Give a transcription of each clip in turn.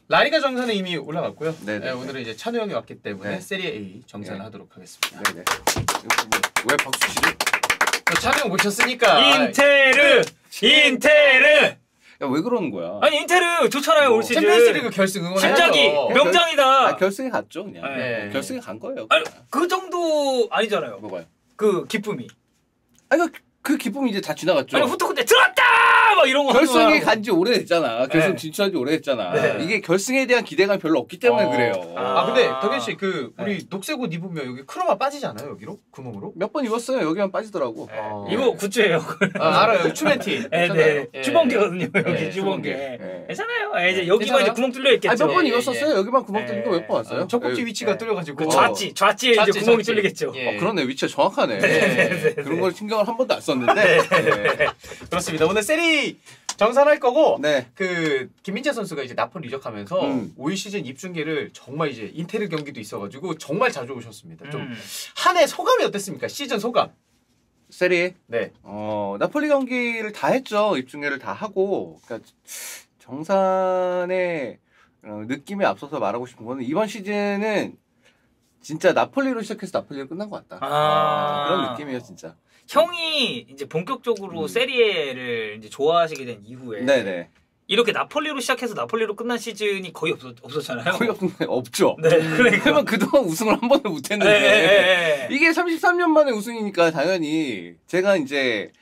라리가 정산은 이미 올라갔고요. 네네. 네, 오늘은 이제 찬우 형이 왔기 때문에 네. 세리에 A 정산을 네. 하도록 하겠습니다. 네네. 왜 박수 치지? 찬우 형 모셨으니까. 인테르! 야, 왜 그러는 거야? 아니 인테르 좋잖아요 뭐, 올 시즌. 챔피언스리그 결승 응원해야죠. 심장이 명장이다. 결승에 갔죠 그냥. 네. 결승에 간 거예요. 아니 그 정도 아니잖아요. 뭐가요? 그 기쁨이. 아니 그 기쁨이 이제 다 지나갔죠. 아니 후토 근데 들어왔다 막 이런 거. 결승에 간지 오래됐잖아. 결승 네. 진출한 지 오래됐잖아. 네. 이게 결승에 대한 기대감이 별로 없기 때문에 그래요. 아 근데 덕현 씨 그 우리 녹색 옷 입으면 여기 크로마 빠지지 않아요 여기로 구멍으로? 몇 번 입었어요. 여기만 빠지더라고. 이거 굿즈예요. 알아요 추멘티. 네. 예. 주번개거든요 여기 네, 주번개. 예. 괜찮아요. 이제 여기만 괜찮아요? 이제 구멍 뚫려 있겠죠. 몇 번 예, 입었었어요. 여기만 구멍 뚫린 거 몇 번 왔어요. 젖꼭지 예. 위치가 네. 뚫려가지고. 그 좌지에 이제 구멍이 뚫리겠죠. 예. 그러네. 위치가 정확하네. 네. 그런 걸 신경을 한 번도 안 썼는데. 네. 그렇습니다. 오늘 세리 정산할 거고 네. 그 김민재 선수가 이제 나폴리 이적하면서 올 시즌 입중계를 정말 이제 인테르 경기도 있어가지고 정말 자주 오셨습니다. 좀 한 해 소감이 어땠습니까? 시즌 소감. 세리에 네. 나폴리 경기를 다 했죠. 입중계를 다 하고. 그러니까 정산의 느낌에 앞서서 말하고 싶은 거는 이번 시즌은 진짜 나폴리로 시작해서 나폴리로 끝난 것 같다. 그런 느낌이에요, 진짜. 형이 이제 본격적으로 세리에를 이제 좋아하시게 된 이후에 네네. 이렇게 나폴리로 시작해서 나폴리로 끝난 시즌이 거의 없었잖아요. 거의 없죠. 네, 그러니까. 그러면 그동안 우승을 한 번도 못했는데 네. 이게 33년 만에 우승이니까 당연히 제가 이제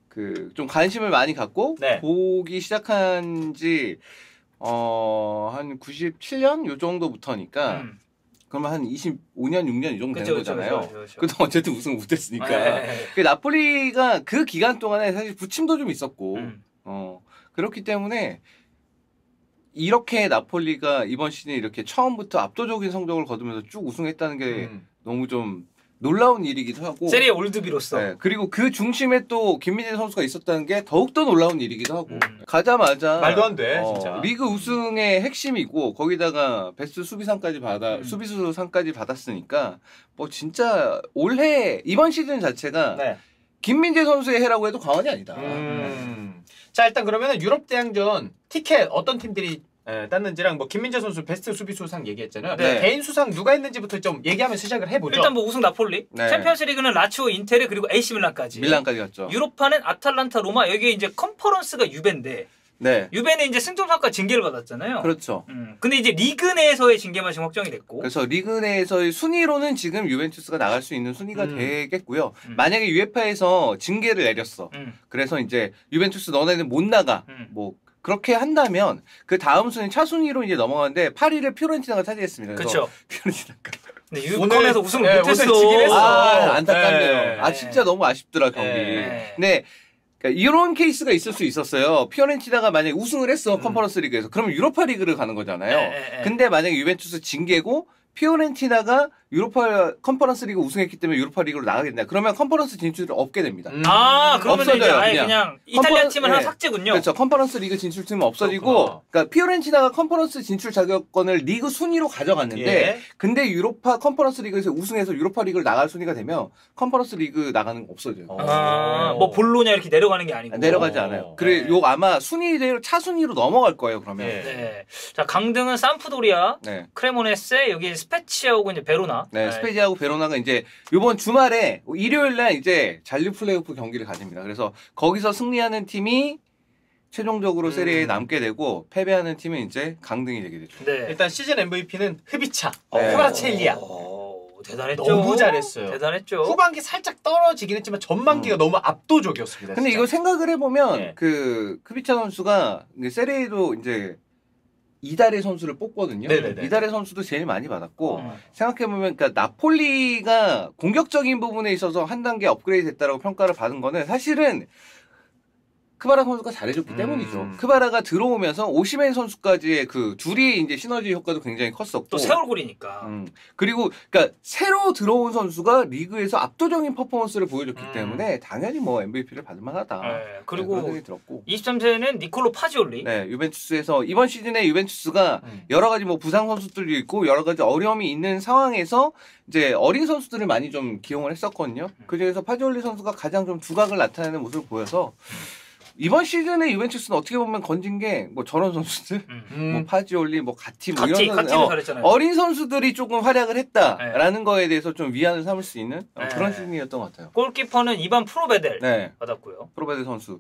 그 좀 관심을 많이 갖고 네. 보기 시작한 지 한 97년 요 정도부터니까 그러면 한 25년, 6년 이 정도 되는 거잖아요. 그쵸. 그동안 어쨌든 우승을 못했으니까. 네. 그 나폴리가 그 기간 동안에 사실 부침도 좀 있었고, 그렇기 때문에 이렇게 나폴리가 이번 시즌에 이렇게 처음부터 압도적인 성적을 거두면서 쭉 우승했다는 게 너무 좀 놀라운 일이기도 하고. 세리에 올드비로서. 네, 그리고 그 중심에 또 김민재 선수가 있었다는 게 더욱더 놀라운 일이기도 하고. 가자마자 말도 안 돼, 진짜. 리그 우승의 핵심이고 거기다가 베스트 수비상까지 수비수상까지 받았으니까 뭐 진짜 올해 이번 시즌 자체가 네. 김민재 선수의 해라고 해도 과언이 아니다. 자 일단 그러면은 유럽 대항전 티켓 어떤 팀들이 땄는지랑 뭐 김민재 선수 베스트 수비수상 얘기했잖아요. 네. 개인 수상 누가 했는지부터 좀 얘기하면서 시작을 해보죠. 일단 뭐 우승 나폴리, 네. 챔피언스리그는 라치오, 인테르 그리고 AC 밀란까지. 밀란까지 갔죠. 유로파는 아탈란타, 로마. 여기에 이제 컨퍼런스가 유벤데. 네. 유벤은 이제 승점사과 징계를 받았잖아요. 그렇죠. 근데 이제 리그 내에서의 징계만 지금 확정이 됐고. 그래서 리그 내에서의 순위로는 지금 유벤투스가 나갈 수 있는 순위가 되겠고요. 만약에 UEFA에서 징계를 내렸어. 그래서 이제 유벤투스 너네는 못 나가. 뭐 그렇게 한다면 그 다음 순위 차순위로 이제 넘어가는데 8위를 피오렌티나가 차지했습니다. 그렇죠. 피오렌티나가. 근데 유컴에서 우승을 네, 못했어. 오늘 지긴 했어. 안타깝네요. 네. 진짜 너무 아쉽더라 경기. 네. 근데 그러니까 이런 케이스가 있을 수 있었어요. 피오렌티나가 만약에 우승을 했어 컨퍼런스 리그에서 그러면 유로파 리그를 가는 거잖아요. 근데 만약에 유벤투스 징계고 피오렌티나가 유로파 컨퍼런스 리그 우승했기 때문에 유로파 리그로 나가겠냐. 그러면 컨퍼런스 진출을 없게 됩니다. 그러면 이제 없어져요, 아예 그냥 이탈리아 팀은 하나 네. 삭제군요. 그렇죠. 컨퍼런스 리그 진출팀은 없어지고 그렇구나. 그러니까 피오렌티나가 컨퍼런스 진출 자격권을 리그 순위로 가져갔는데 예. 근데 유로파 컨퍼런스 리그에서 우승해서 유로파 리그를 나갈 순위가 되면 컨퍼런스 리그 나가는 거 없어져요. 뭐 볼로냐 이렇게 내려가는 게 아니고. 내려가지 않아요. 그래 요 아마 순위대로 차순위로 넘어갈 거예요. 그러면. 예. 네. 자 강등은 삼프도리아, 네. 크레모네세, 여기 스페치아하고 이제 베로나. 네, 스페지하고 베로나가 이제 이번 주말에 일요일 날 이제 잔류 플레이오프 경기를 가집니다. 그래서 거기서 승리하는 팀이 최종적으로 세리에에 남게 되고 패배하는 팀은 이제 강등이 되게 되죠. 네. 일단 시즌 MVP는 흡이차, 네. 쿠바라첼리아. 대단했죠. 너무 잘했어요. 대단했죠. 후반기 살짝 떨어지긴 했지만 전반기가 너무 압도적이었습니다. 근데 진짜. 이거 생각을 해보면 네. 그 크비차 선수가 세리에도 이제 이달의 선수를 뽑거든요. 네네네. 이달의 선수도 제일 많이 받았고 생각해보면 그러니까 나폴리가 공격적인 부분에 있어서 한 단계 업그레이드 됐다라고 평가를 받은 거는 사실은 크바라 선수가 잘해줬기 때문이죠. 크바라가 들어오면서 오시멘 선수까지의 그 둘이 이제 시너지 효과도 굉장히 컸었고 또 새 얼굴이니까. 그리고 그러니까 새로 들어온 선수가 리그에서 압도적인 퍼포먼스를 보여줬기 때문에 당연히 뭐 MVP를 받을 만하다. 네. 그리고 그런 생각이 들었고 23세는 니콜로 파지올리. 네, 유벤투스에서 이번 시즌에 유벤투스가 여러 가지 뭐 부상 선수들이 있고 여러 가지 어려움이 있는 상황에서 이제 어린 선수들을 많이 좀 기용을 했었거든요. 그중에서 파지올리 선수가 가장 좀 두각을 나타내는 모습을 보여서 이번 시즌에 유벤투스는 어떻게 보면 건진 게 뭐 저런 선수들, 뭐 파지올리, 뭐 가티, 뭐 이런 가티도 잘했잖아요. 어린 선수들이 조금 활약을 했다라는 거에 대해서 좀 위안을 삼을 수 있는 그런 시즌이었던 것 같아요. 골키퍼는 이반 프로베델 받았고요. 프로베델 선수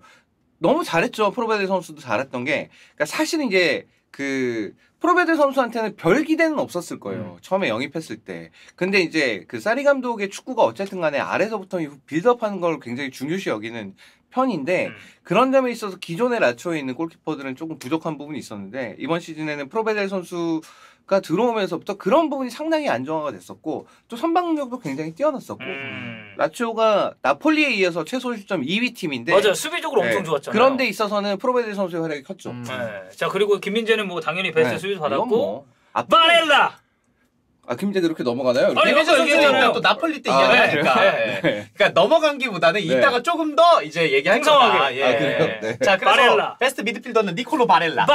너무 잘했죠. 프로베델 선수도 잘했던 게 그러니까 사실은 이제 그 프로베델 선수한테는 별 기대는 없었을 거예요. 처음에 영입했을 때. 근데 이제 그 사리 감독의 축구가 어쨌든 간에 아래서부터 빌드업하는 걸 굉장히 중요시 여기는 편인데 그런 점에 있어서 기존의 라초에 있는 골키퍼들은 조금 부족한 부분이 있었는데 이번 시즌에는 프로베델 선수가 들어오면서부터 그런 부분이 상당히 안정화가 됐었고 또 선방 능력도 굉장히 뛰어났었고 라초가 나폴리에 이어서 최소 실점 2위 팀인데 맞아요. 수비적으로 엄청 좋았잖아요. 그런 데 있어서는 프로베델 선수의 활약이 컸죠. 자 그리고 김민재는 뭐 당연히 베스트 수비도 받았고 뭐 바렐라 김민재 그렇게 넘어가나요? 김민재 선수는 또 나폴리 때 이야기하니까. 그러니까 넘어간기보다는 이따가 조금 더 이제 얘기할 거다. 그래요? 자, 그래서 바렐라. 베스트 미드필더는 니콜로 바렐라.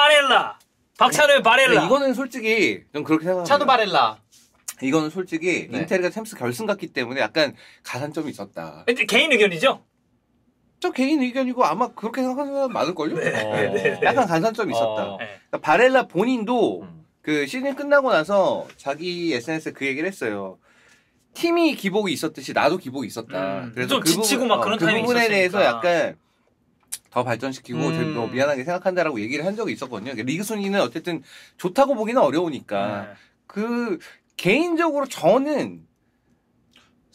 박찬호의 바렐라. 이거는 솔직히 좀 그렇게 생각합니다. 차도 바렐라. 이거는 솔직히 인테리가 챔스 결승 갔기 때문에 약간 가산점이 있었다. 근데 개인 의견이죠? 저 개인 의견이고 아마 그렇게 생각하는 사람 많을걸요? 약간 가산점이 있었다. 그러니까 바렐라 본인도 그 시즌 끝나고 나서 자기 SNS에 그 얘기를 했어요. 팀이 기복이 있었듯이 나도 기복이 있었다. 그래서 좀 지치고 막 그런 타이밍이 부분에 있었으니까. 대해서 약간 더 발전시키고 뭐 미안하게 생각한다라고 얘기를 한 적이 있었거든요. 그러니까 리그 순위는 어쨌든 좋다고 보기는 어려우니까 그 개인적으로 저는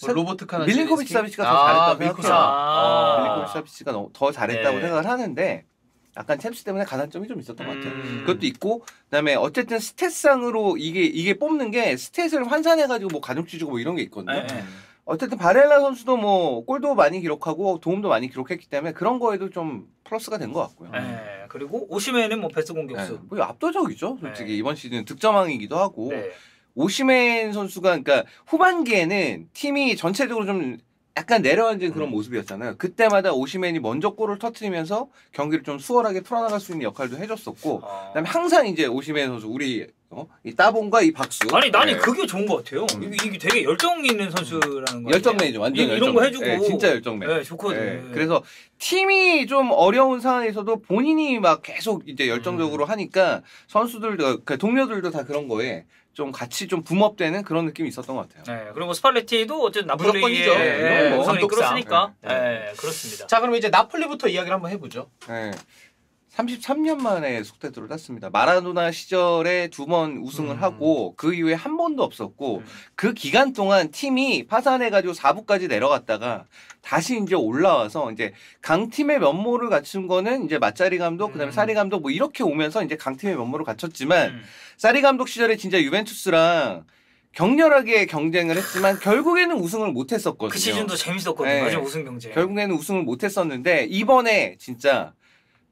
로버트 카나 밀린코비치 사비치가 더 잘했다고 생각해요. 밀린코비치 사비치가 더 잘했다고 생각을 하는데 약간 챔스 때문에 가산점이 좀 있었던 것 같아요. 그것도 있고 그다음에 어쨌든 스탯상으로 이게 뽑는 게 스탯을 환산해가지고 뭐 가중치 주고 뭐 이런 게 있거든요. 어쨌든 바렐라 선수도 뭐 골도 많이 기록하고 도움도 많이 기록했기 때문에 그런 거에도 좀 플러스가 된 것 같고요. 그리고 오시멘은 뭐 베스트 공격수. 뭐 압도적이죠. 솔직히 이번 시즌 득점왕이기도 하고 오시멘 선수가 그러니까 후반기에는 팀이 전체적으로 좀 약간 내려앉은 그런 모습이었잖아요. 그때마다 오시멘이 먼저 골을 터뜨리면서 경기를 좀 수월하게 풀어나갈 수 있는 역할도 해줬었고 그다음에 항상 이제 오시멘 선수 우리 이 따봉과 이 박수 아니 나는 그게 좋은 것 같아요. 이게 되게 열정 있는 선수라는 거예요. 열정맨이죠. 완전 이런 거 해주고 진짜 열정맨. 좋거든. 그래서 팀이 좀 어려운 상황에서도 본인이 막 계속 이제 열정적으로 하니까 선수들도 동료들도 다 그런 거에 좀 같이 좀 붐업되는 그런 느낌이 있었던 것 같아요. 그리고 스팔레티도 어쨌든 나폴리의 우승을 이끌었으니까. 그렇습니다. 자, 그럼 이제 나폴리부터 이야기를 한번 해보죠. 33년 만에 속대도를 땄습니다. 마라도나 시절에 2번 우승을 하고 그 이후에 한 번도 없었고 그 기간 동안 팀이 파산해가지고 4부까지 내려갔다가 다시 이제 올라와서 이제 강팀의 면모를 갖춘 거는 이제 마짜리 감독 그다음에 사리 감독 뭐 이렇게 오면서 이제 강팀의 면모를 갖췄지만 사리 감독 시절에 진짜 유벤투스랑 격렬하게 경쟁을 했지만 결국에는 우승을 못했었거든요. 그 시즌도 재밌었거든요. 맞아 우승 경쟁. 결국에는 우승을 못했었는데 이번에 진짜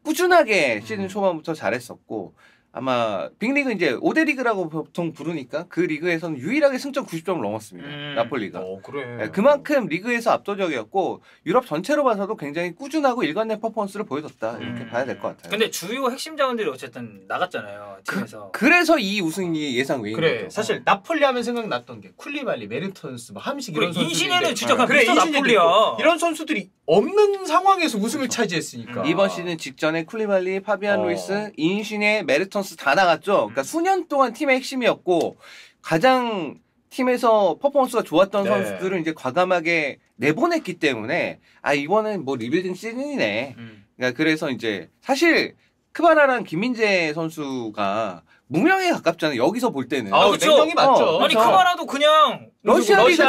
꾸준하게 시즌 초반부터 잘했었고 아마 빅리그 이제 5대 리그라고 보통 부르니까 그 리그에서는 유일하게 승점 90점을 넘었습니다. 나폴리가. 그래. 그만큼 리그에서 압도적이었고 유럽 전체로 봐서도 굉장히 꾸준하고 일관된 퍼포먼스를 보여줬다. 이렇게 봐야 될 것 같아요. 근데 주요 핵심 자원들이 어쨌든 나갔잖아요. 팀에서. 그래서 이 우승이 예상 외인 거죠. 사실 나폴리 하면 생각났던 게 쿨리발리, 메르턴스, 뭐 함식 이런 선수들. 인신에는 진짜 그냥 비슷한 나폴리야. 이런 선수들이 없는 상황에서 우승을 차지했으니까. 이번 시즌 직전에 쿨리발리, 파비안 루이스, 인신의 메르턴스 다 나갔죠. 그러니까 수년 동안 팀의 핵심이었고 가장 팀에서 퍼포먼스가 좋았던 선수들을 이제 과감하게 내보냈기 때문에 이번엔 뭐 리빌딩 시즌이네. 그러니까 그래서 이제 사실 크바라랑 김민재 선수가 무명에 가깝잖아요. 여기서 볼 때는. 그렇죠. 냉정히 맞죠. 아니 크바라도 그냥 러시아에서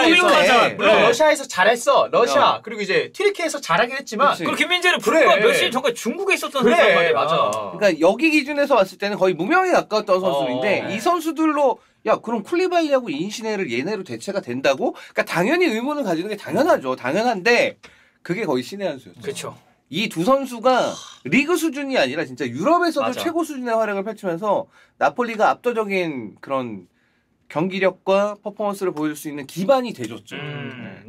물론 러시아에서 잘했어. 러시아 그리고 이제 튀르키에서 잘하긴 했지만. 그리고 김민재는 불과 몇 시즌 전까지 중국에 있었던 선수란 말이야. 맞아. 그러니까 여기 기준에서 봤을 때는 거의 무명에 가까웠던 선수인데 이 선수들로 그럼 쿨리발리하고 인시네를 얘네로 대체가 된다고? 그러니까 당연히 의문을 가지는 게 당연하죠. 당연한데 그게 거의 신의 한 수였죠. 그렇죠. 이 두 선수가 리그 수준이 아니라 진짜 유럽에서도 최고 수준의 활약을 펼치면서 나폴리가 압도적인 그런 경기력과 퍼포먼스를 보여줄 수 있는 기반이 돼줬죠.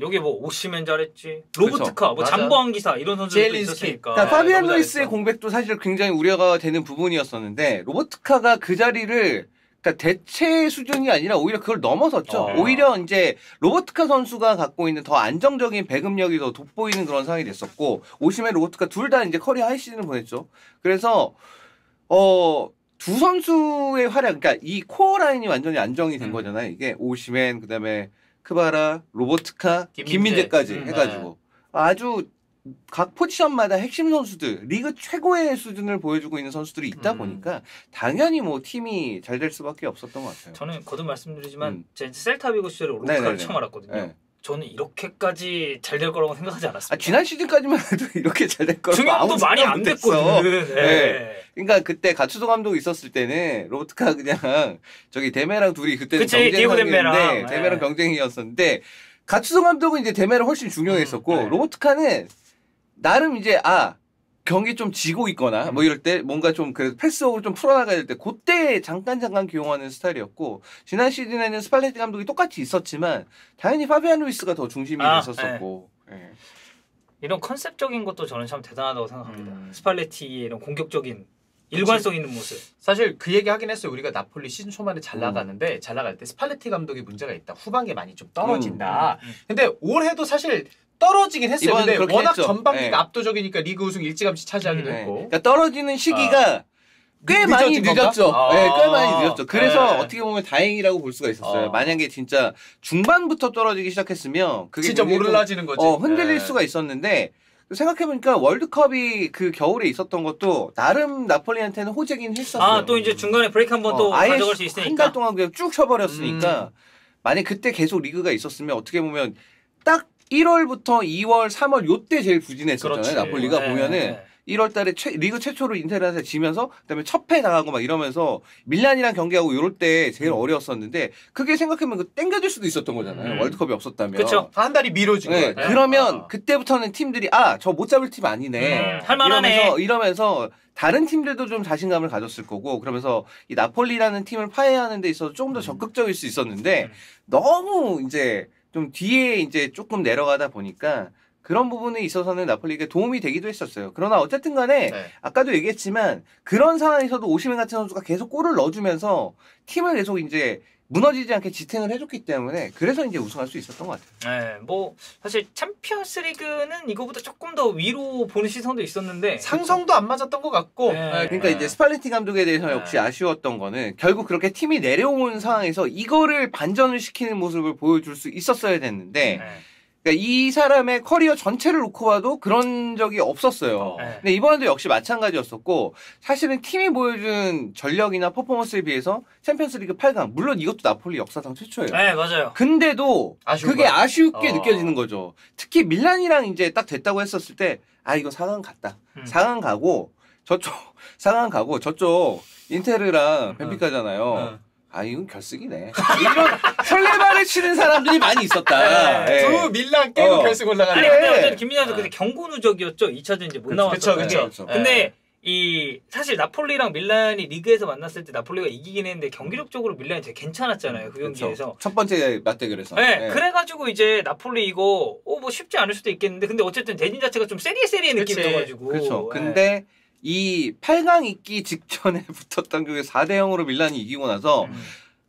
여기 뭐 오시멘 잘했지, 로브트카, 뭐 잠보안 기사 이런 선수들도 있었으니까. 그러니까 파비안 루이스의 공백도 사실 굉장히 우려가 되는 부분이었었는데 로버트카가 그 자리를 그러니까 대체 수준이 아니라 오히려 그걸 넘어섰죠. 오히려 이제 로버트카 선수가 갖고 있는 더 안정적인 배급력이 더 돋보이는 그런 상황이 됐었고 오시멘 로버트카 둘 다 이제 커리어 하이 시즌을 보냈죠. 그래서 두 선수의 활약, 그러니까 이 코어 라인이 완전히 안정이 된 거잖아요. 이게 오시멘, 그다음에 크바라, 로버트카, 김민재까지 해가지고 아주 각 포지션마다 핵심 선수들, 리그 최고의 수준을 보여주고 있는 선수들이 있다 보니까 당연히 뭐 팀이 잘 될 수밖에 없었던 것 같아요. 저는 거듭 말씀드리지만 제 셀타비고 시절에 로버트카를 처음 알았거든요. 네. 저는 이렇게까지 잘 될 거라고 생각하지 않았습니다. 지난 시즌까지만 해도 이렇게 잘 될 거라고 중요도 많이 안 됐거든. 네. 그러니까 그때 가츠도 감독이 있었을 때는 로버트카 그냥 저기 데메랑 둘이 그때는 경쟁이었는데 데메랑 경쟁이었었는데 가츠도 감독은 이제 데메를 훨씬 중요했었고 로버트카는 나름 이제 경기 좀 지고 있거나 뭐 이럴 때 뭔가 좀 그래도 패스워크를 좀 풀어나가야 될 때 그때 잠깐 기용하는 스타일이었고 지난 시즌에는 스팔레티 감독이 똑같이 있었지만 당연히 파비안 루이스가 더 중심이 됐었었고 이런 컨셉적인 것도 저는 참 대단하다고 생각합니다. 스팔레티의 이런 공격적인 일관성 있는 모습. 사실 그 얘기 하긴 했어요. 우리가 나폴리 시즌 초반에 잘 나가는데 잘 나갈 때 스팔레티 감독이 문제가 있다. 후반기에 많이 좀 떨어진다. 근데 올해도 사실 떨어지긴 했어요. 근데 워낙 했죠. 전반기가 압도적이니까 리그 우승 일찌감치 차지하기도 했고. 그러니까 떨어지는 시기가 꽤 많이 늦었죠. 꽤 많이 늦었죠. 그래서 어떻게 보면 다행이라고 볼 수가 있었어요. 만약에 진짜 중반부터 떨어지기 시작했으면 그게 진짜 몰라지는 거지. 흔들릴 수가 있었는데 생각해보니까 월드컵이 그 겨울에 있었던 것도 나름 나폴리한테는 호재긴 했었어요. 또 이제 중간에 브레이크 한 번 또 가져갈 수 있으니까. 한 달 동안 그냥 쭉 쉬어버렸으니까 만약 그때 계속 리그가 있었으면 어떻게 보면 딱 1월부터 2월, 3월 요때 제일 부진했었잖아요. 그렇지. 나폴리가 보면은 1월 달에 리그 최초로 인테르한테 지면서 그다음에 첫패 당하고 막 이러면서 밀란이랑 경기하고 이럴 때 제일 어려웠었는데 그게 생각하면 땡겨질 수도 있었던 거잖아요. 월드컵이 없었다면. 그렇죠. 한 달이 미뤄진 거예요. 그러면 그때부터는 팀들이 저 못 잡을 팀 아니네. 할만하네. 이러면서 다른 팀들도 좀 자신감을 가졌을 거고 그러면서 이 나폴리라는 팀을 파괴하는 데 있어서 조금 더 적극적일 수 있었는데 너무 이제 좀 뒤에 이제 조금 내려가다 보니까 그런 부분에 있어서는 나폴리가 도움이 되기도 했었어요. 그러나 어쨌든 간에 아까도 얘기했지만 그런 상황에서도 오시멘 같은 선수가 계속 골을 넣어주면서 팀을 계속 이제 무너지지 않게 지탱을 해줬기 때문에 그래서 이제 우승할 수 있었던 것 같아요. 뭐 사실 챔피언스 리그는 이거보다 조금 더 위로 보는 시선도 있었는데 상성도 안 맞았던 것 같고 그러니까 이제 스팔레티 감독에 대해서 역시 아쉬웠던 거는 결국 그렇게 팀이 내려온 상황에서 이거를 반전을 시키는 모습을 보여줄 수 있었어야 됐는데 그러니까 이 사람의 커리어 전체를 놓고 봐도 그런 적이 없었어요. 근데 이번에도 역시 마찬가지였었고 사실은 팀이 보여준 전력이나 퍼포먼스에 비해서 챔피언스리그 8강 물론 이것도 나폴리 역사상 최초예요. 맞아요. 근데 그게 아쉽게 느껴지는 거죠. 특히 밀란이랑 이제 딱 됐다고 했었을 때 이거 4강 갔다. 4강 가고 저쪽 인테르랑 벤피카잖아요. 이건 결승이네. 이런 설레발을 치는 사람들이 많이 있었다. 두 밀란 깨고 결승 올라가네. 근데 김민재 선수 그때 경고 누적이었죠. 2차전 이제 못 나왔어요. 그렇죠. 근데 사실 나폴리랑 밀란이 리그에서 만났을 때 나폴리가 이기긴 했는데 경기력적으로 밀란이 되게 괜찮았잖아요. 그 경기에서. 첫 번째 맞대결에서. 그래가지고 이제 나폴리 이거 뭐 쉽지 않을 수도 있겠는데 근데 어쨌든 대진 자체가 좀 세리에 느낌이어가지고. 그렇죠. 근데 이 8강 있기 직전에 붙었던 게 4대 0으로 밀란이 이기고 나서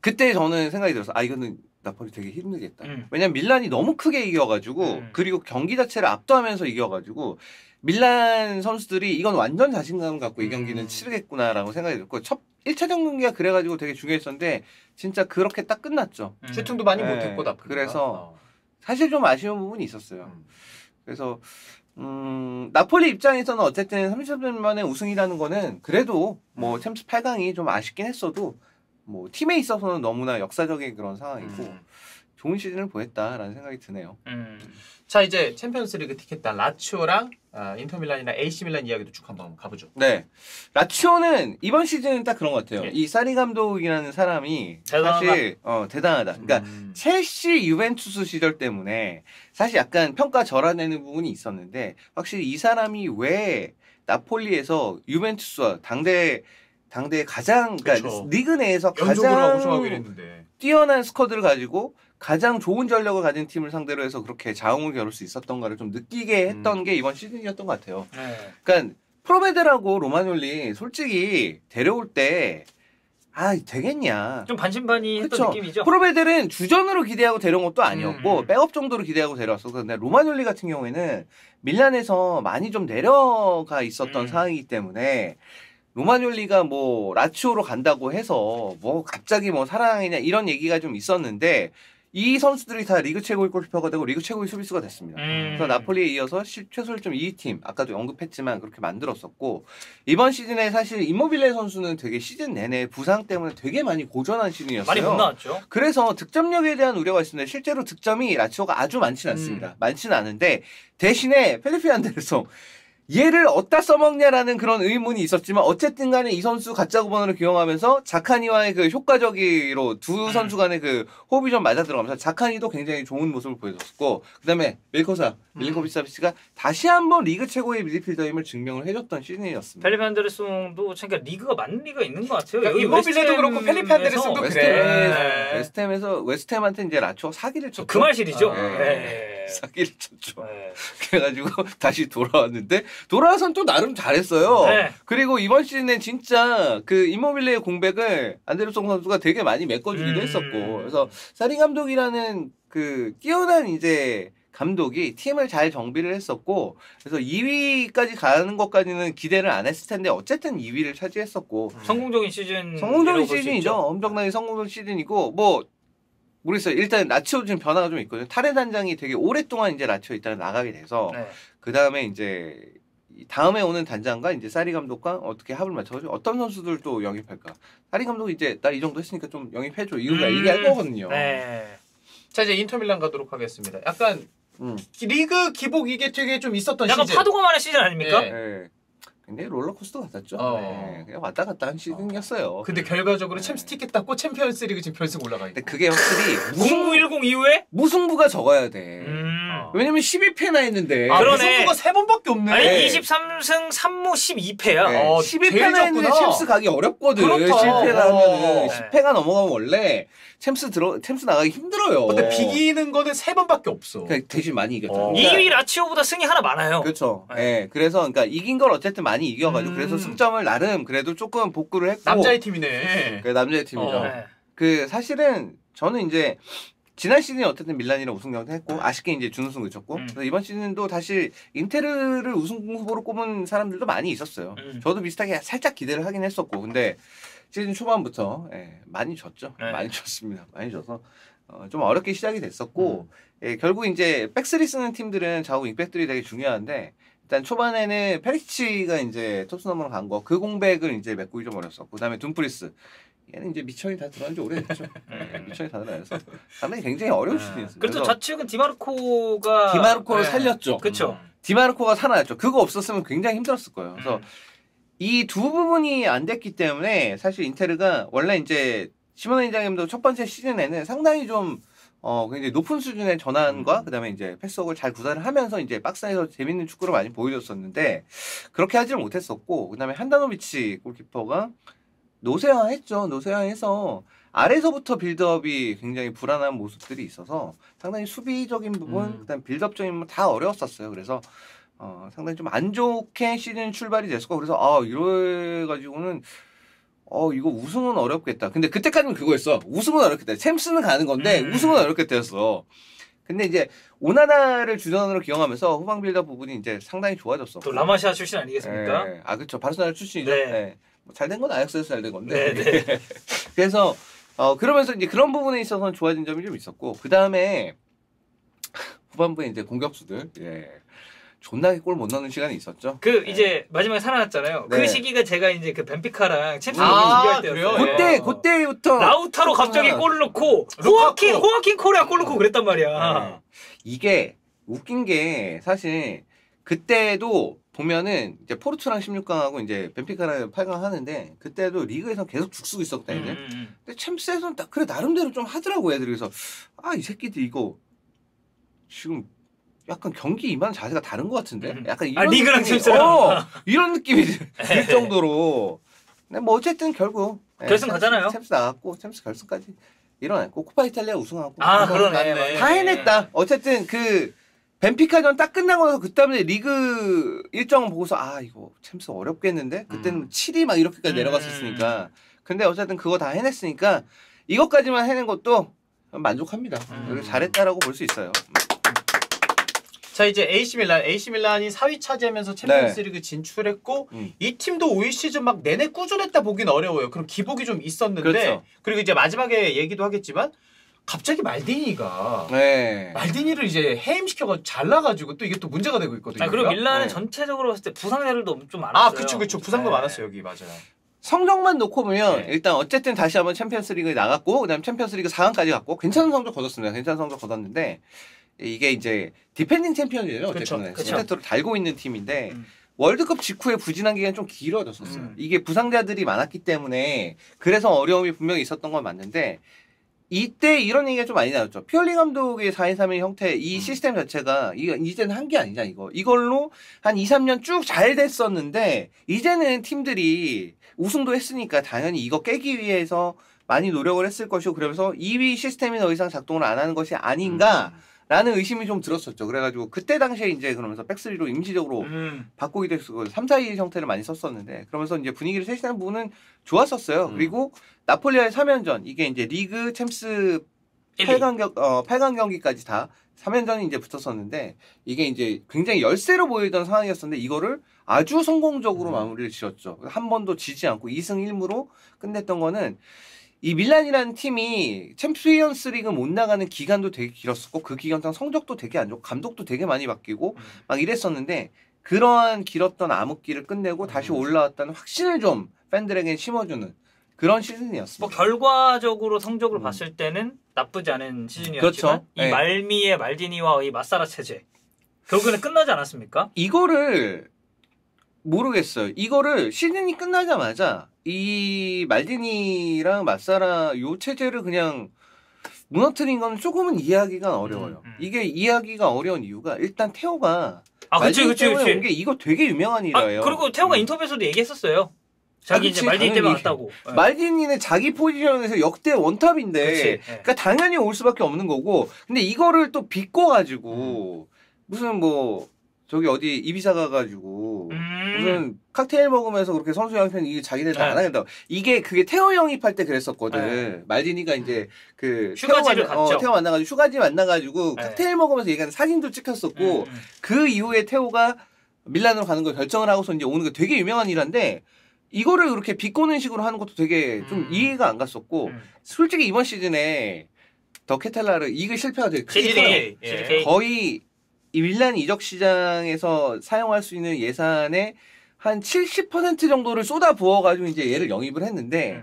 그때 저는 생각이 들었어요. 이거는 나폴리 되게 힘들겠다. 왜냐면 밀란이 너무 크게 이겨가지고 그리고 경기 자체를 압도하면서 이겨가지고 밀란 선수들이 이건 완전 자신감 갖고 이 경기는 치르겠구나라고 생각이 들었고 1차전 경기가 그래가지고 되게 중요했었는데 진짜 그렇게 딱 끝났죠. 슈팅도 많이 못했고 나폴리가. 그래서 사실 좀 아쉬운 부분이 있었어요. 그래서 나폴리 입장에서는 어쨌든 33년 만에 우승이라는 거는 그래도 뭐 챔스 8강이 좀 아쉽긴 했어도 뭐 팀에 있어서는 너무나 역사적인 그런 상황이고 좋은 시즌을 보냈다라는 생각이 드네요. 자 이제 챔피언스리그 티켓단 라치오랑 인터밀란이나 AC 밀란 이야기도 쭉 한번 가보죠. 네, 라치오는 이번 시즌은 딱 그런 것 같아요. 이 사리 감독이라는 사람이 사실 대단하다. 그러니까 첼시, 유벤투스 시절 때문에 사실 약간 평가 절하되는 부분이 있었는데 확실히 이 사람이 왜 나폴리에서 유벤투스와 당대 가장 그러니까 리그 내에서 가장 뛰어난 스쿼드를 가지고 가장 좋은 전력을 가진 팀을 상대로 해서 그렇게 자웅을 겨룰 수 있었던가를 좀 느끼게 했던 게 이번 시즌이었던 것 같아요. 그러니까 프로베데라고 로마놀리 솔직히 데려올 때 되겠냐. 좀 반신반의했던 그쵸. 느낌이죠. 프로배들은 주전으로 기대하고 데려온 것도 아니었고 백업 정도로 기대하고 데려왔어. 근데 로마놀리 같은 경우에는 밀란에서 많이 좀 내려가 있었던 상황이기 때문에 로마놀리가 뭐 라치오로 간다고 해서 뭐 갑자기 뭐 사랑이냐 이런 얘기가 좀 있었는데 이 선수들이 다 리그 최고의 골키퍼가 되고 리그 최고의 수비수가 됐습니다. 그래서 나폴리에 이어서 최솔점 2팀 아까도 언급했지만 그렇게 만들었었고 이번 시즌에 사실 임모빌레 선수는 되게 시즌 내내 부상 때문에 되게 많이 고전한 시즌이었어요. 많이 못 나왔죠. 그래서 득점력에 대한 우려가 있습니다. 실제로 득점이 라치오가 아주 많지는 않습니다. 많지는 않은데 대신에 펠리페 안데르송 얘를 어디다 써먹냐라는 그런 의문이 있었지만 어쨌든 간에 이 선수 가짜 9번으로 기용하면서 자카니와의 그 효과적으로 두 선수 간의 그 호흡이 좀 맞아 들어가면서 자카니도 굉장히 좋은 모습을 보여줬고 그다음에 밀린코비치 사비치가 다시 한번 리그 최고의 미드필더임을 증명을 해줬던 시즌이었습니다. 펠리페 안데르송도 그러니까 리그가 맞는 리가 있는 것 같아요. 그러니까 임모빌레도 그렇고 펠리페 안데르송도 그래. 웨스트햄한테 이제 라치오 사기를 쳤죠. 그 말실이죠. 사기를 쳤죠. 그래가지고 다시 돌아왔는데 돌아와선 또 나름 잘했어요. 그리고 이번 시즌에 진짜 그 임모빌레의 공백을 안데르송 선수가 되게 많이 메꿔주기도 했었고 그래서 사리 감독이라는 그 뛰어난 이제 감독이 팀을 잘 정비를 했었고 그래서 2위까지 가는 것까지는 기대를 안 했을 텐데 어쨌든 2위를 차지했었고 성공적인 시즌 성공적인 시즌이죠. 엄청나게 성공적인 시즌이고 뭐 모르겠어요. 일단 라치오 지금 변화가 좀 있거든요. 타레 단장이 되게 오랫동안 이제 라치오 있다가 나가게 돼서 그 다음에 이제 다음에 오는 단장과 이제 사리 감독과 어떻게 합을 맞춰가지고 어떤 선수들 또 영입할까. 사리 감독이 이제 나 이 정도 했으니까 좀 영입해줘. 이유가 얘기할 거거든요. 자 이제 인터밀란 가도록 하겠습니다. 약간 리그 기복 이게 되게 좀 있었던 약간 시즌. 파도가 많은 시즌 아닙니까? 굉장히 롤러코스터 같았죠. 그냥 왔다 갔다 한 시즌이었어요. 근데 결과적으로 챔스 티켓 땄고 챔피언스리그 지금 결승 올라가 있고. 근데 그게 확실히 0910 이후에 무승부가 적어야 돼. 왜냐면 12패나 했는데. 그러네. 무승부가 3번밖에 없네. 아니 23승 3무 12패야. 12패나 했는데 챔스 가기 어렵거든. 그렇다. 10패나 하면은 10패가 넘어가면 원래 챔스 나가기 힘들어요. 근데 비기는 거는 3번밖에 없어. 그러니까 대신 많이 이겼잖아. 2위 라치오보다 승이 하나 많아요. 그렇죠. 그래서 그러니까 이긴 걸 어쨌든 많이 이겨가지고 그래서 승점을 나름 그래도 조금 복구를 했고. 남자의 팀이네. 그 남자의 팀이죠. 그 사실은 저는 이제 지난 시즌에 어쨌든 밀란이랑 우승 경쟁했고 아쉽게 이제 준우승 그쳤고 그래서 이번 시즌도 사실 인테르를 우승 후보로 꼽은 사람들도 많이 있었어요. 저도 비슷하게 살짝 기대를 하긴 했었고 근데 시즌 초반부터 많이 졌죠. 많이 졌습니다. 많이 져서 좀 어렵게 시작이 됐었고 결국 이제 백스리 쓰는 팀들은 좌우 윙백들이 되게 중요한데 일단 초반에는 페리치가 이제 토트넘으로 간 거 그 공백을 이제 메꾸기 좀 어렸었고 그다음에 둠프리스 얘는 이제 미천이 다 들어간 지 오래됐죠. 미천이 다 들어가서 상당히 굉장히 어려운 시즌이었어요. 그래도 좌측은 디마르코가 디마르코를 살렸죠. 그렇죠. 디마르코가 살아났죠. 그거 없었으면 굉장히 힘들었을 거예요. 그래서 이 두 부분이 안 됐기 때문에 사실 인테르가 원래 이제 시모네 인자기도 첫 번째 시즌에는 상당히 좀 굉장히 높은 수준의 전환과 그다음에 이제 패스웍을 잘 구사를 하면서 이제 박스 안에서 재밌는 축구를 많이 보여줬었는데 그렇게 하지를 못했었고 그다음에 한다노비치 골키퍼가 노쇠화했죠. 노쇠화해서 아래서부터 빌드업이 굉장히 불안한 모습들이 있어서 상당히 수비적인 부분, 그다음 빌드업적인 부분 다 어려웠었어요. 그래서 상당히 좀 안 좋게 시즌 출발이 됐었고 그래서 이래가지고는 이거 우승은 어렵겠다. 근데 그때까지는 그거였어. 우승은 어렵겠다. 챔스는 가는 건데 우승은 어렵겠다였어. 근데 이제 오나나를 주전으로 기용하면서 후방 빌드업 부분이 이제 상당히 좋아졌어. 또 라마시아 출신 아니겠습니까? 그렇죠. 바르셀로나 출신이죠. 잘 된 건 아약스에서 잘 된 건데. 그래서 그러면서 이제 그런 부분에 있어서는 좋아진 점이 좀 있었고 그 다음에 후반부에 이제 공격수들 존나게 골 못 넣는 시간이 있었죠. 이제 마지막에 살아났잖아요. 그 시기가 제가 이제 그 벤피카랑 챔스 비교할 때였어요. 그때부터 라우타로 갑자기 골을 넣고 호아킨 코레아 골 넣고 그랬단 말이야. 이게 웃긴 게 사실 그때도 보면은 이제 포르투랑 16강하고 이제 벤피카랑 8강 하는데 그때도 리그에서 계속 죽쓰고 있었거든요. 근데 챔스에서는 딱 그래 나름대로 좀 하더라고 애들이. 그래서 이 새끼들 이거 지금 약간 경기 임하는 자세가 다른 것 같은데? 약간 이런 리그랑 챔스랑 이런 느낌이 들 정도로. 근데 뭐 어쨌든 결국 결승 가잖아요. 챔스 나갔고 챔스 결승까지 일어났고 코파 이탈리아 우승하고. 그러네. 다 해냈다. 어쨌든 그 벤피카전 딱 끝나고 나서 그다음에 리그 일정을 보고서 이거 챔스 어렵겠는데? 그때는 7위 막 이렇게까지 내려갔었으니까 근데 어쨌든 그거 다 해냈으니까 이것까지만 해낸 것도 만족합니다. 잘했다라고 볼 수 있어요. 자 이제 AC 밀란이 4위 차지하면서 챔피언스리그 진출했고 이 팀도 올 시즌 막 내내 꾸준했다 보긴 어려워요. 그럼 기복이 좀 있었는데 그렇죠. 그리고 이제 마지막에 얘기도 하겠지만 갑자기 말디니가 말디니를 이제 해임시켜가지고 잘나가지고 또 이게 또 문제가 되고 있거든요. 그리고 밀란은 전체적으로 봤을 때 부상자들도 좀 많았어요. 그쵸 부상도 많았어요 여기 맞아요. 성적만 놓고 보면 일단 어쨌든 다시 한번 챔피언스리그에 나갔고 그다음 챔피언스리그 4강까지 갔고 괜찮은 성적 거뒀습니다. 괜찮은 성적 거뒀는데 이게 이제 디펜딩 챔피언이에요. 어쨌든 스태트를 달고 있는 팀인데 월드컵 직후에 부진한 기간이 좀 길어졌었어요. 이게 부상자들이 많았기 때문에 그래서 어려움이 분명히 있었던 건 맞는데 이때 이런 얘기가 좀 많이 나왔죠. 피올리 감독의 4인 3인 형태 이 시스템 자체가 이제는 한 게 아니냐 이걸로 한 2, 3년 쭉 잘 됐었는데 이제는 팀들이 우승도 했으니까 당연히 이거 깨기 위해서 많이 노력을 했을 것이고 그러면서 2위 시스템이 더 이상 작동을 안 하는 것이 아닌가라는 의심이 좀 들었었죠. 그래가지고 그때 당시에 이제 그러면서 백스리로 임시적으로 바꾸기도 했고 3, 4위 형태를 많이 썼었는데 그러면서 이제 분위기를 쇄신하는 부분은 좋았었어요. 그리고 나폴리와의 3연전 이게 이제 리그 챔스 8강 경기까지 다 3연전이 이제 붙었었는데 이게 이제 굉장히 열세로 보이던 상황이었었는데 이거를 아주 성공적으로 마무리를 지었죠. 한 번도 지지 않고 2승 1무로 끝냈던 거는 이 밀란이라는 팀이 챔피언스 리그 못 나가는 기간도 되게 길었었고 그 기간 동안 성적도 되게 안 좋고 감독도 되게 많이 바뀌고 막 이랬었는데 그러한 길었던 암흑기를 끝내고 다시 올라왔다는 확신을 좀 팬들에게 심어주는 그런 시즌이었습니다. 뭐 결과적으로 성적을 봤을 때는 나쁘지 않은 시즌이었지만 그렇죠. 이 말미의 말디니와 이 마사라 체제 결국에는 끝나지 않았습니까? 이거를 모르겠어요. 이거를 시즌이 끝나자마자 이 말디니랑 마사라 요 체제를 그냥 무너뜨린 건 조금은 이해하기가 어려워요. 이게 이해하기가 어려운 이유가 일단 태호가 말디니 때문에 온 게 이거 되게 유명한 일이에요. 그리고 태호가 인터뷰에서도 얘기했었어요. 자기 이제 말디니 때문에 왔다고. 말디니는 자기 포지션에서 역대 원탑인데 그러니까 당연히 올 수밖에 없는 거고 근데 이거를 또 비꼬가지고 무슨 뭐 저기 어디 이비사 가가지고 무슨 칵테일 먹으면서 그렇게 선수 양편 이게 자기네들 안 하겠다고 이게 그게 태호 영입할 때 그랬었거든. 말디니가 이제 그 휴가지를 갔죠. 태호 만나가지고 휴가지 만나가지고 칵테일 먹으면서 얘기하는 사진도 찍혔었고 그 이후에 태호가 밀란으로 가는 걸 결정을 하고서 이제 오는 게 되게 유명한 일인데 이거를 그렇게 비꼬는 식으로 하는 것도 되게 좀 이해가 안 갔었고 솔직히 이번 시즌에 더 케탈라르 이글 실패가 되게 크게 거의 이 밀란 이적 시장에서 사용할 수 있는 예산의 한 70% 정도를 쏟아 부어가지고 이제 얘를 영입을 했는데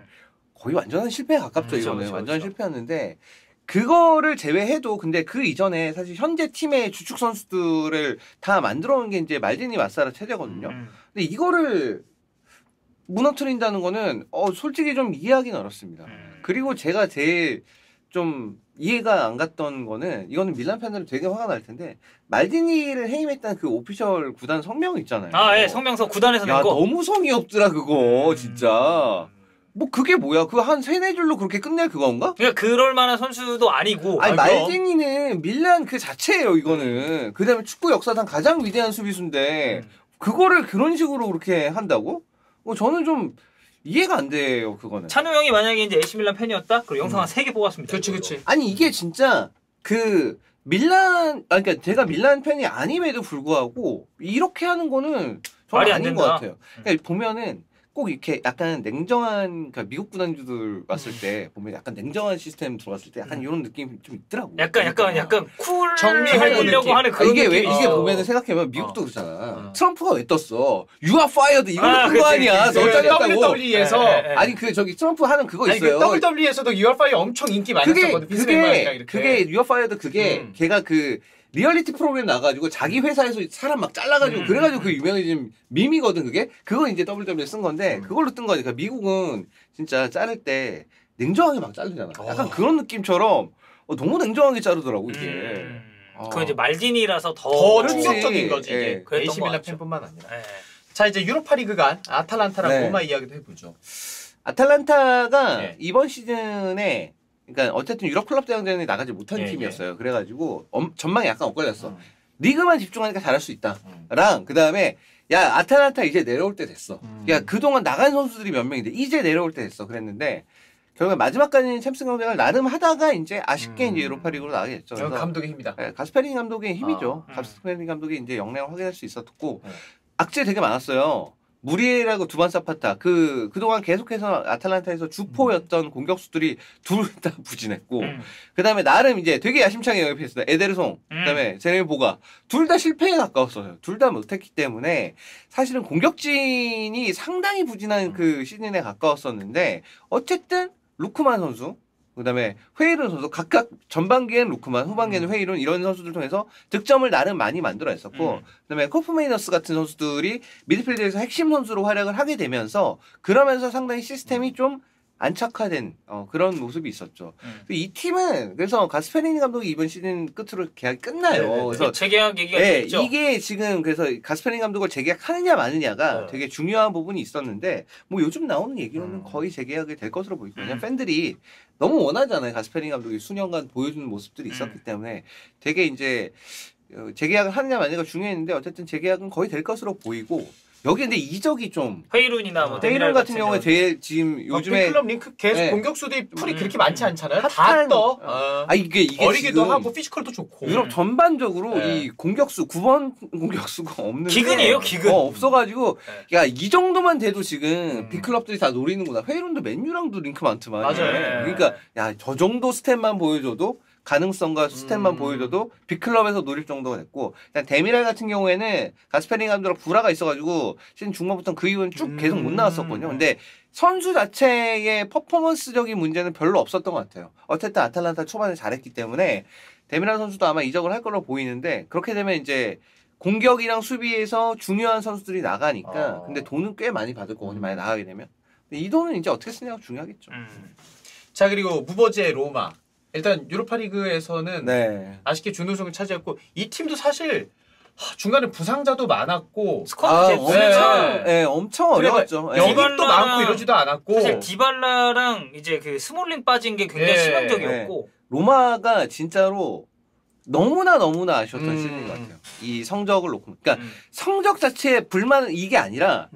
거의 완전한 실패에 가깝죠. 이거는 완전 실패였는데 그거를 제외해도 근데 그 이전에 사실 현재 팀의 주축 선수들을 다 만들어 놓은 게 이제 말디니 마사라 체제거든요. 근데 이거를 무너뜨린다는 거는 솔직히 좀 이해하기는 어렵습니다. 그리고 제가 제일 좀 이해가 안 갔던 거는 이거는 밀란 팬들은 되게 화가 날 텐데 말디니를 해임했다는 그 오피셜 구단 성명 있잖아요. 예, 성명서 구단에서 낸 거. 너무 성의 없더라 그거 진짜. 뭐 그게 뭐야? 그거 한 3-4줄로 그렇게 끝낼 그건가? 그러니까 그럴 만한 선수도 아니고. 아니 말디니는 밀란 그 자체예요 이거는. 그다음에 축구 역사상 가장 위대한 수비수인데 그거를 그런 식으로 그렇게 한다고? 저는 좀 이해가 안 돼요 그거는. 찬우 형이 만약에 이제 AC 밀란 팬이었다? 그럼 영상 한 3개 뽑았습니다. 그렇지. 아니 이게 진짜 그 밀란 그러니까 제가 밀란 팬이 아님에도 불구하고 이렇게 하는 거는 저는 아닌 것 같아요. 그러니까 보면은 꼭 이렇게 약간 냉정한 그러니까 미국 구단주들 왔을 때 보면 약간 냉정한 시스템 들어갔을 때 약간 이런 느낌이 좀 있더라고. 약간 쿨 정리하려고 하는 그런 이게 왜 느낌이 이게 보면은 생각해보면 미국도 그렇잖아. 트럼프가 왜 떴어? You are fired 이걸로 뜬 거 아니야? 너 잘렸다고. WWE에서 아니 그 저기 트럼프 하는 그거 있어요. WWE에서도 You are fired 엄청 인기 많았었거든. 그게 You are fired 그게 걔가 그 리얼리티 프로그램 나가지고 자기 회사에서 사람 막 잘라가지고 그래가지고 그 유명해진 밈이거든 그게. 그거 이제 WWE 쓴 건데 그걸로 뜬 거니까 미국은 진짜 자를 때 냉정하게 막 자르잖아. 약간 그런 느낌처럼 너무 냉정하게 자르더라고 이게. 그건 이제 말디니라서 더 충격적인 거지 이게. AC 밀란 팬뿐만 아니라. 자 이제 유로파리그 간 아탈란타랑 로마 이야기도 해보죠. 아탈란타가 이번 시즌에 그러니까 어쨌든 유럽 클럽 대항전에 나가지 못한 팀이었어요. 그래가지고 전망이 약간 엇갈렸어. 리그만 집중하니까 잘할 수 있다. 랑 그다음에 야 아탈란타 이제 내려올 때 됐어. 야 그동안 나간 선수들이 몇 명인데 이제 내려올 때 됐어. 그랬는데 결국에 마지막까지는 챔스 경쟁을 나름 하다가 이제 아쉽게 이제 유로파리그로 나가게 됐죠. 그래서 감독의 힘이다. 네, 가스페리니 감독의 힘이죠. 가스페리니 감독이 이제 역량을 확인할 수 있었고 악재 되게 많았어요. 무리에라고 두반 사파타 그동안 계속해서 아탈란타에서 주포였던 공격수들이 둘 다 부진했고 그다음에 나름 이제 되게 야심차게 영입했습니다. 에데르송 그다음에 제레미 보가 둘 다 실패에 가까웠어요. 둘 다 못했기 때문에 사실은 공격진이 상당히 부진한 그 시즌에 가까웠었는데 어쨌든 루크만 선수 그다음에 회이룬 선수 각각 전반기엔 루크만 후반기에는 회이룬 이런 선수들 통해서 득점을 나름 많이 만들어냈었고 그다음에 코프메이너스 같은 선수들이 미드필드에서 핵심 선수로 활약을 하게 되면서 그러면서 상당히 시스템이 좀 안착화된 그런 모습이 있었죠. 이 팀은 그래서 가스페리니 감독이 이번 시즌 끝으로 계약이 끝나요. 그래서 재계약 얘기가 있죠. 이게 지금 그래서 가스페리니 감독을 재계약하느냐 마느냐가 되게 중요한 부분이 있었는데 뭐 요즘 나오는 얘기로는 거의 재계약이 될 것으로 보이고 왜냐면 팬들이 너무 원하잖아요. 가스페리니 감독이 수년간 보여주는 모습들이 있었기 때문에 되게 이제 재계약을 하느냐 마느냐가 중요했는데 어쨌든 재계약은 거의 될 것으로 보이고 여기 근데 이적이 좀 회이룬이나 뭐 회이룬 같은 경우에 제일 지금 요즘에 클럽 링크 계속 공격수들이 풀이 그렇게 많지 않잖아요. 핫한, 다 떠. 이게 어리기도 하고 피지컬도 좋고. 유럽 전반적으로 이 공격수 9번 공격수가 없는 기근이에요, 기근. 없어가지고 야 이 정도만 돼도 지금 빅클럽들이 다 노리는구나. 회이룬도 맨유랑도 링크 많더만. 맞아요. 그러니까 야 저 정도 스탯만 보여줘도 가능성과 스탯만 보여줘도 빅클럽에서 노릴 정도가 됐고 일단 데미랄 같은 경우에는 가스페리니 감독랑 불화가 있어가지고 시즌 중반부터 그 이후는 쭉 계속 못 나왔었거든요. 근데 선수 자체의 퍼포먼스적인 문제는 별로 없었던 것 같아요. 어쨌든 아탈란타 초반에 잘했기 때문에 데미랄 선수도 아마 이적을 할 걸로 보이는데 그렇게 되면 이제 공격이랑 수비에서 중요한 선수들이 나가니까 근데 돈은 꽤 많이 받을 거거든요. 만약 나가게 되면. 근데 이 돈은 이제 어떻게 쓰냐가 중요하겠죠. 자 그리고 무버지의 로마. 일단 유로파리그에서는 아쉽게 준우승을 차지했고 이 팀도 사실 중간에 부상자도 많았고 스쿼드 엄청 어려웠죠. 영입도 많고 이러지도 않았고 사실 디발라랑 이제 그 스몰링 빠진 게 굉장히 치명적이었고 로마가 진짜로 너무나 아쉬웠던 시즌인 것 같아요. 이 성적을 놓고 그러니까 성적 자체에 불만은 이게 아니라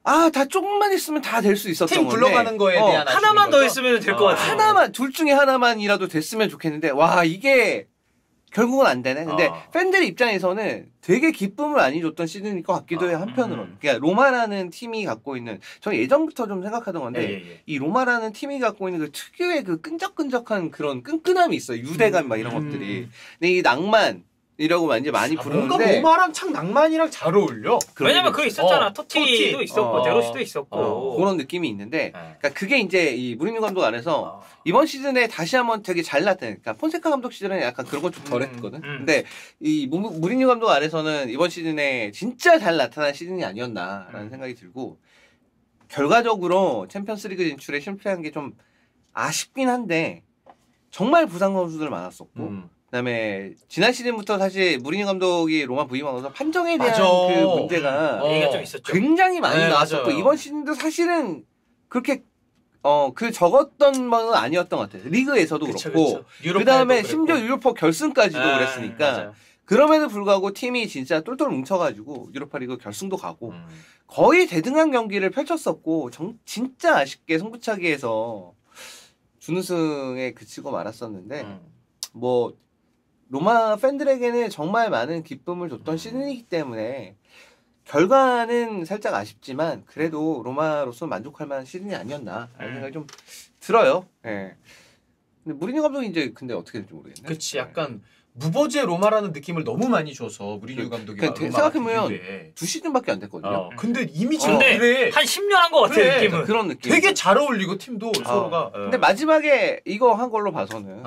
다 조금만 있으면 다 될 수 있었던 팀 굴러가는 거에 대한 하나만 더 했으면 될 것 같아요. 하나만 둘 중에 하나만이라도 됐으면 좋겠는데 와 이게 결국은 안 되네. 근데 팬들 입장에서는 되게 기쁨을 많이 줬던 시즌일 것 같기도 해요. 한편으로는. 그러니까 로마라는 팀이 갖고 있는 저는 예전부터 좀 생각하던 건데 이 로마라는 팀이 갖고 있는 그 특유의 그 끈적끈적한 그런 끈끈함이 있어요. 유대감 막 이런 것들이. 근데 이 낭만 이라고 이제 많이 부르는데 뭔가 로마랑 참 낭만이랑 잘 어울려. 왜냐면 그거 있었잖아. 토티도 있었고 데로시도 있었고 그런 느낌이 있는데 그러니까 그게 이제 이 무리뉴 감독 안에서 이번 시즌에 다시 한번 되게 잘 나타내니까 그러니까 폰세카 감독 시절에는 약간 그런 건 좀 덜했거든. 근데 이 무리뉴 감독 안에서는 이번 시즌에 진짜 잘 나타난 시즌이 아니었나라는 생각이 들고 결과적으로 챔피언스리그 진출에 실패한 게 좀 아쉽긴 한데 정말 부상 선수들 많았었고. 그다음에 지난 시즌부터 사실 무리뉴 감독이 로마 부임하면서 판정에 대한 그 문제가 얘기가 좀 있었죠. 굉장히 많이 나왔었고 이번 시즌도 사실은 그렇게 그 적었던 건 아니었던 것 같아요. 리그에서도 그렇고 그다음에 심지어 유로파 결승까지도 그랬으니까 그럼에도 불구하고 팀이 진짜 똘똘 뭉쳐가지고 유로파리그 결승도 가고 거의 대등한 경기를 펼쳤었고 진짜 아쉽게 승부차기에서 준우승에 그치고 말았었는데 뭐 로마 팬들에게는 정말 많은 기쁨을 줬던 시즌이기 때문에 결과는 살짝 아쉽지만 그래도 로마로서 만족할 만한 시즌이 아니었나라는 생각이 좀 들어요. 근데 무리뉴 감독이 이제 근데 어떻게 될지 모르겠네. 그렇지, 약간 무버지의 로마라는 느낌을 너무 많이 줘서 무리뉴 감독이 생각해보면 2시즌밖에 안 됐거든요. 근데 이미 지금 그래 한 10년 한 것 같아 느낌은. 그런 느낌. 되게 잘 어울리고 팀도 서로가. 근데 마지막에 이거 한 걸로 봐서는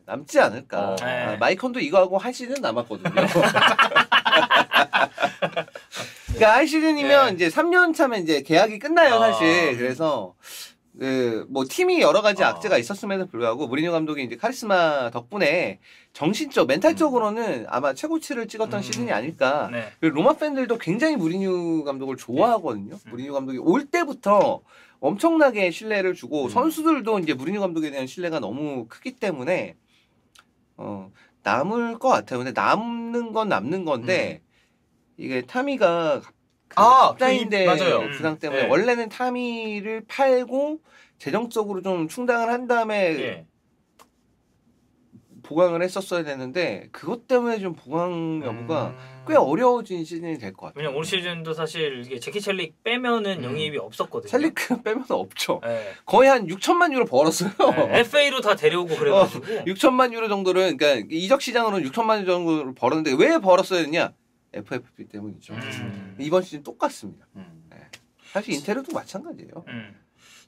남지 않을까. 마이컨도 이거 하고 한 시즌 남았거든요. 그러니까 한 시즌이면 이제 3년 차면 이제 계약이 끝나요 사실. 그래서 뭐 팀이 여러 가지 악재가 있었음에도 불구하고 무리뉴 감독이 이제 카리스마 덕분에 정신적, 멘탈적으로는 아마 최고치를 찍었던 시즌이 아닐까. 그리고 로마 팬들도 굉장히 무리뉴 감독을 좋아하거든요. 무리뉴 감독이 올 때부터 엄청나게 신뢰를 주고 선수들도 이제 무리뉴 감독에 대한 신뢰가 너무 크기 때문에 남을 것 같아요. 근데 남는 건 남는 건데 이게 타미가 그 맞아요. 부상 때문에 네. 원래는 타미를 팔고 재정적으로 좀 충당을 한 다음에 예. 보강을 했었어야 되는데 그것 때문에 좀 보강 여부가 꽤 어려워진 시즌이 될 것 같아요. 왜냐면 올 시즌도 사실 이게 제키 첼릭 빼면은 영입이 없었거든요. 첼리크 빼면 없죠. 네. 거의 한 6천만 유로 벌었어요. 네. FA로 다 데려오고 그래가지고 6천만 유로 정도를 그러니까 이적 시장으로는 6천만 유로 정도를 벌었는데 왜 벌었어야 했냐? FFP 때문이죠. 이번 시즌 똑같습니다. 네. 사실 인테르도 마찬가지예요.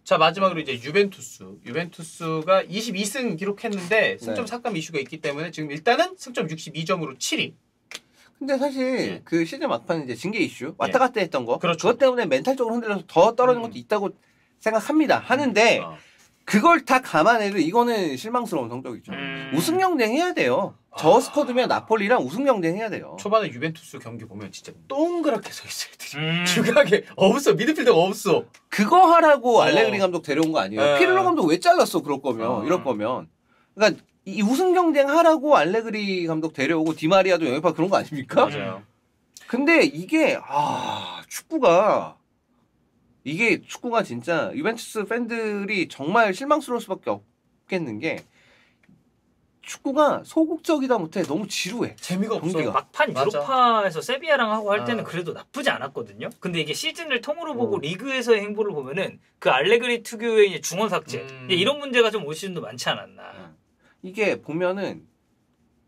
자 마지막으로 이제 유벤투스가 22승 기록했는데 승점 네. 삭감 이슈가 있기 때문에 지금 일단은 승점 62점으로 7위. 근데 사실 예. 그 시즌 막판 이제 징계 이슈 왔다 갔다 했던 거 그렇죠. 그것 때문에 멘탈적으로 흔들려서 더 떨어진 것도 있다고 생각합니다. 하는데 그걸 다 감안해도 이거는 실망스러운 성적이죠. 우승 경쟁 해야 돼요. 저 스쿼드면 나폴리랑 우승 경쟁 해야 돼요. 초반에 유벤투스 경기 보면 진짜 동그랗게 서 있어요. 애들이. 중앙에 없어. 미드필더가 없어. 그거 하라고 알레그리 감독 데려온 거 아니에요. 피를로 감독 왜 잘랐어? 그럴 거면 이럴 거면. 그러니까 이 우승 경쟁 하라고 알레그리 감독 데려오고 디마리아도 영입하 그런 거 아닙니까? 맞아요. 근데 이게 축구가 진짜 유벤투스 팬들이 정말 실망스러울 수밖에 없겠는 게 축구가 소극적이다 못해 너무 지루해. 재미가 없어. 경기가. 막판 맞아. 유로파에서 세비야랑 하고 할 때는 그래도 나쁘지 않았거든요. 근데 이게 시즌을 통으로 보고 리그에서의 행보를 보면은 그 알레그리 특유의 이제 중원 삭제 이제 이런 문제가 좀 올 시즌도 많지 않았나. 이게 보면은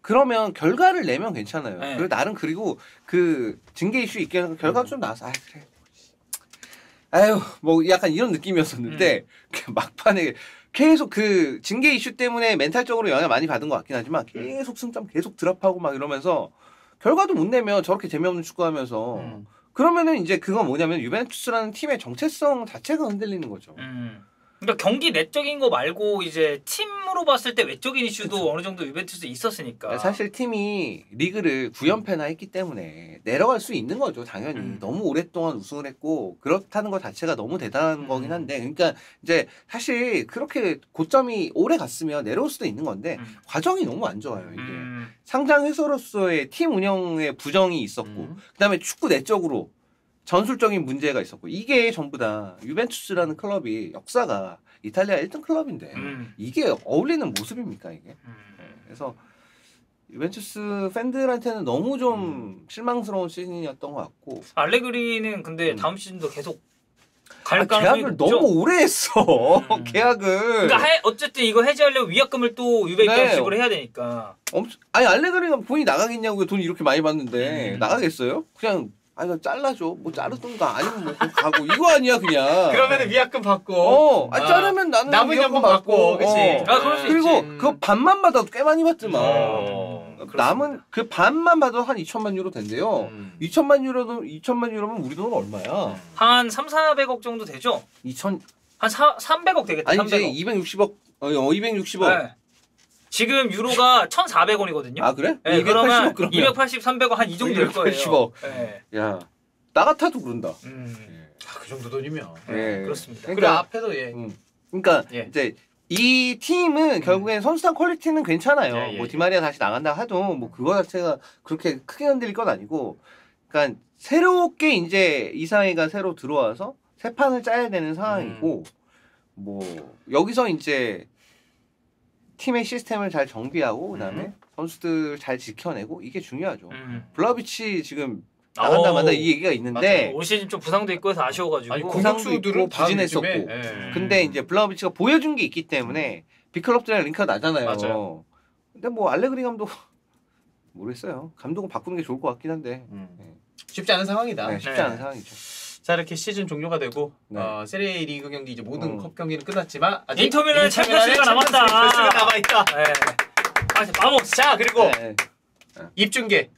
그러면 결과를 내면 괜찮아요. 네. 그리고 나름 그리고 그 징계 이슈 있게 하는 결과가 좀 나와서 그래. 아유 뭐 약간 이런 느낌이었었는데 막판에 계속 그 징계 이슈 때문에 멘탈적으로 영향을 많이 받은 것 같긴 하지만 계속 승점 계속 드랍하고 막 이러면서 결과도 못 내면 저렇게 재미없는 축구하면서 그러면은 이제 그건 뭐냐면 유벤투스라는 팀의 정체성 자체가 흔들리는 거죠. 그러니까 경기 내적인 거 말고 이제 팀으로 봤을 때 외적인 이슈도 그쵸. 어느 정도 유벤투스에 있었으니까. 사실 팀이 리그를 9연패나 했기 때문에 내려갈 수 있는 거죠. 당연히. 너무 오랫동안 우승을 했고 그렇다는 것 자체가 너무 대단한 거긴 한데 그러니까 이제 사실 그렇게 고점이 오래 갔으면 내려올 수도 있는 건데 과정이 너무 안 좋아요. 이게. 상장 회사로서의 팀 운영에 부정이 있었고 그다음에 축구 내적으로 전술적인 문제가 있었고 이게 전부 다 유벤투스라는 클럽이 역사가 이탈리아 1등 클럽인데 이게 어울리는 모습입니까 이게? 그래서 유벤투스 팬들한테는 너무 좀 실망스러운 시즌이었던 것 같고 알레그리는 근데 다음 시즌도 계속 갈 가능성이 계약을 너무 오래 했어. 계약을. 그러니까 어쨌든 이거 해지하려면 위약금을 또 유벤투스가 지불을 해야 되니까. 아니 알레그리가 본인이 나가겠냐고 돈 이렇게 많이 받는데 나가겠어요? 그냥 이거 잘라줘. 뭐 자르든가 아니면 뭐 가고 이거 아니야 그냥. 그러면은 위약금 받고. 자르면 나는 남은 연봉 받고. 그렇지. 그럴 수 그리고 있지. 그 반만 받아도 꽤 많이 받지만. 남은 그 반만 받아도 한 2천만 유로 된대요. 2천만 유로면 우리 돈은 얼마야? 한 3,400억 정도 되죠? 2천 한 300억 되겠다. 아니 300억. 이제 260억 260억. 네. 지금 유로가 1,400원이거든요. 아 그래? 네, 280억 그러면 그러면 280, 300억 한 이 정도 될 거예요. 280억. 네. 야, 나 같아도 그런다. 그 정도 돈이면. 그렇습니다. 그리고 앞에도 그러니까 이제 이 팀은 결국엔 선수단 퀄리티는 괜찮아요. 뭐 디마리아 다시 나간다 하도 뭐 그거 자체가 그렇게 크게 흔들릴 건 아니고, 그러니까 새롭게 이제 이상희가 새로 들어와서 새 판을 짜야 되는 상황이고, 뭐 여기서 이제 팀의 시스템을 잘 정비하고 그다음에 선수들 잘 지켜내고 이게 중요하죠. 블라비치 지금 나간다 만다 이 얘기가 있는데 올 시즌 좀 부상도 있고 해서 아쉬워가지고 공격수들은 부진했었고 근데 이제 블라비치가 보여준 게 있기 때문에 빅클럽들이랑 링크가 나잖아요. 맞아요. 근데 뭐 알레그리 감독 모르겠어요. 감독은 바꾸는 게 좋을 것 같긴 한데 쉽지 않은 상황이다. 네, 쉽지 않은 상황이죠. 자 이렇게 시즌 종료가 되고 세리에 리그 경기 이제 모든 컵 경기는 끝났지만 아직 인터밀란의 챔피언스가 남았다. 남아있다. 바모스. 자 그리고 입중계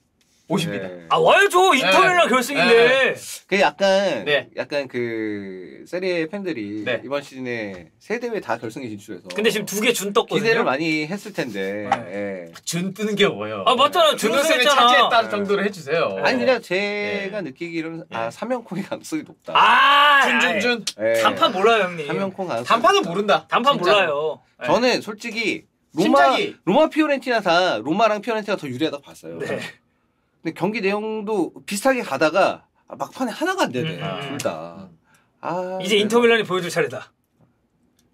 오십니다. 아 와야죠. 인터밀란 결승인데. 그 약간 그 세리에 팬들이 이번 시즌에 세 대회 다 결승에 진출해서. 근데 지금 2개 준 떴거든요. 기대를 많이 했을 텐데. 준 뜨는 게 뭐예요? 아 맞잖아. 준우승을 차지했다는 정도로 해주세요. 아니 그냥 제가 느끼기로는 3연콩의 가능성이 높다. 준. 단판 몰라요 형님. 3연콩 가능성. 단판은 모른다. 단판 몰라요. 저는 솔직히 로마 피오렌티나 다 로마랑 피오렌티나 더 유리하다고 봤어요. 근데 경기 내용도 비슷하게 가다가 막판에 하나가 안 되네. 둘 다. 아, 이제 인터밀란이 보여줄 차례다.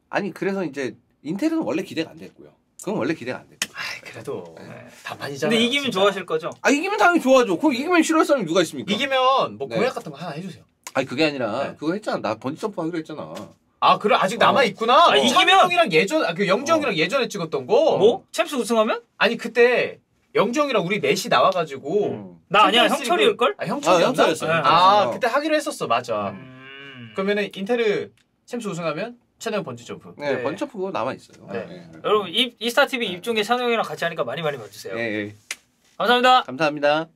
아니 그래서 이제 인텔은 원래 기대가 안 됐고요. 그건 원래 기대가 안 됐고. 아 그래도 단판이잖아. 근데 이기면 진짜. 좋아하실 거죠? 아 이기면 당연히 좋아하죠. 그럼 이기면 싫어할 사람이 누가 있습니까? 이기면 뭐 네. 공약 같은 거 하나 해주세요. 아니 그게 아니라 네. 그거 했잖아. 나 번지 점프 하기로 했잖아. 아 그래 아직 남아 있구나. 이기면 형이랑 예전 그 영주 형이랑 예전에 찍었던 거. 뭐? 챔스 우승하면? 아니 그때 영주 형이랑 우리 넷이 나와가지고. 나 아니야 챔피언스 형철이 리그- 올걸? 아 형철이었나? 형철이었어요. 아 그때 하기로 했었어 맞아. 음. 그러면은 인테르 챔스 우승하면 찬영 번지 점프. 네, 번지 점프 그거 남아 있어요. 네. 여러분 이스타 TV 입중계 찬우 형이랑 같이 하니까 많이 봐주세요. 예, 예. 감사합니다. 감사합니다.